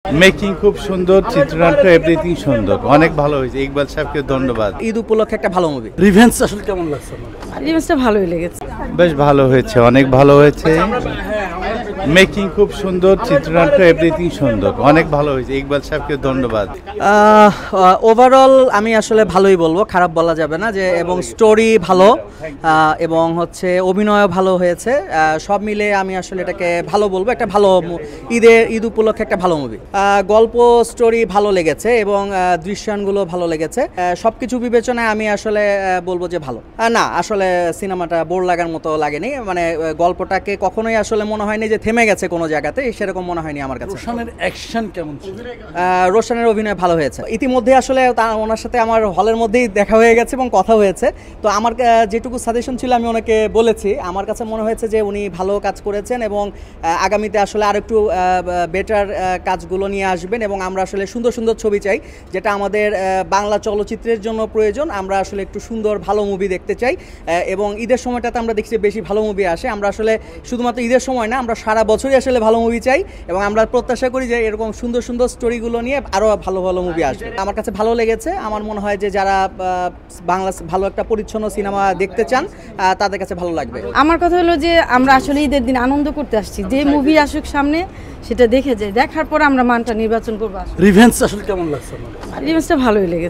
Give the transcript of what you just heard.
Making খুব সুন্দর, চিত্রনাট্য এভরিথিং সুন্দর, অনেক ভালো হয়েছে। ইকবাল সাহেবকে ধন্যবাদ। ঈদ উপলক্ষে একটা ভালো মুভি। রিভেঞ্জ আসলে কেমন লাগছে? রিভেঞ্জটা ভালোই লেগেছে, বেশ ভালো হয়েছে, অনেক ভালো হয়েছে। মেকিং খুব সুন্দর, চিত্রনাট্য এভরিথিং সুন্দর, অনেক ভালো হয়েছে। ইকবাল সাহেবকে ধন্যবাদ। ওভারঅল আমি আসলে ভালোই বলবো, খারাপ বলা যাবে না যে, এবং স্টোরি ভালো এবং হচ্ছে অভিনয় ভালো হয়েছে। সব মিলে আমি আসলে এটাকে ভালো বলবো, একটা ভালো ঈদ উপলক্ষে একটা ভালো মুভি। গল্প স্টোরি ভালো লেগেছে এবং দৃশ্যায়নগুলো ভালো লেগেছে। সব কিছু বিবেচনায় আমি আসলে বলবো যে ভালো। না আসলে সিনেমাটা বোর লাগার মতো লাগেনি, মানে গল্পটাকে কখনোই আসলে মনে হয়নি যে থেমে গেছে কোনো জায়গাতে, সেরকম মনে হয়নি আমার কাছে। রোশানের অ্যাকশন কেমন ছিল? রোশানের অভিনয় ভালো হয়েছে। ইতিমধ্যে আসলে ওনার সাথে আমার হলের মধ্যেই দেখা হয়ে গেছে এবং কথা হয়েছে। তো আমার যেটুকু সাজেশন ছিল আমি ওনাকে বলেছি, আমার কাছে মনে হয়েছে যে উনি ভালো কাজ করেছেন এবং আগামীতে আসলে আরেকটু বেটার কাজগুলো নিয়ে আসবেন এবং আমরা আসলে সুন্দর সুন্দর ছবি চাই, যেটা আমাদের বাংলা চলচ্চিত্রের জন্য প্রয়োজন। আমরা আসলে একটু সুন্দর ভালো মুভি দেখতে চাই এবং ঈদের সময়টাতে আমরা দেখছি বেশি ভালো মুভি আসে। আমরা আসলে শুধুমাত্র ঈদের সময় না, আমরা সারা বছরই আসলে ভালো মুভি চাই এবং আমরা প্রত্যাশা করি যে এরকম সুন্দর সুন্দর স্টোরিগুলো নিয়ে আরও ভালো ভালো মুভি আসবে। আমার কাছে ভালো লেগেছে। আমার মনে হয় যে যারা বাংলা ভালো একটা পরিচ্ছন্ন সিনেমা দেখতে চান তাদের কাছে ভালো লাগবে। আমার কথা হলো যে আমরা আসলে ঈদের দিন আনন্দ করতে আসছি, যে মুভি আসুক সামনে সেটা দেখে যাই, দেখার পর আমরা মানটা নির্বাচন করবো। রিভেঞ্জ আসলে কেমন লাগছে? রিভেঞ্জটা ভালোই লেগেছে।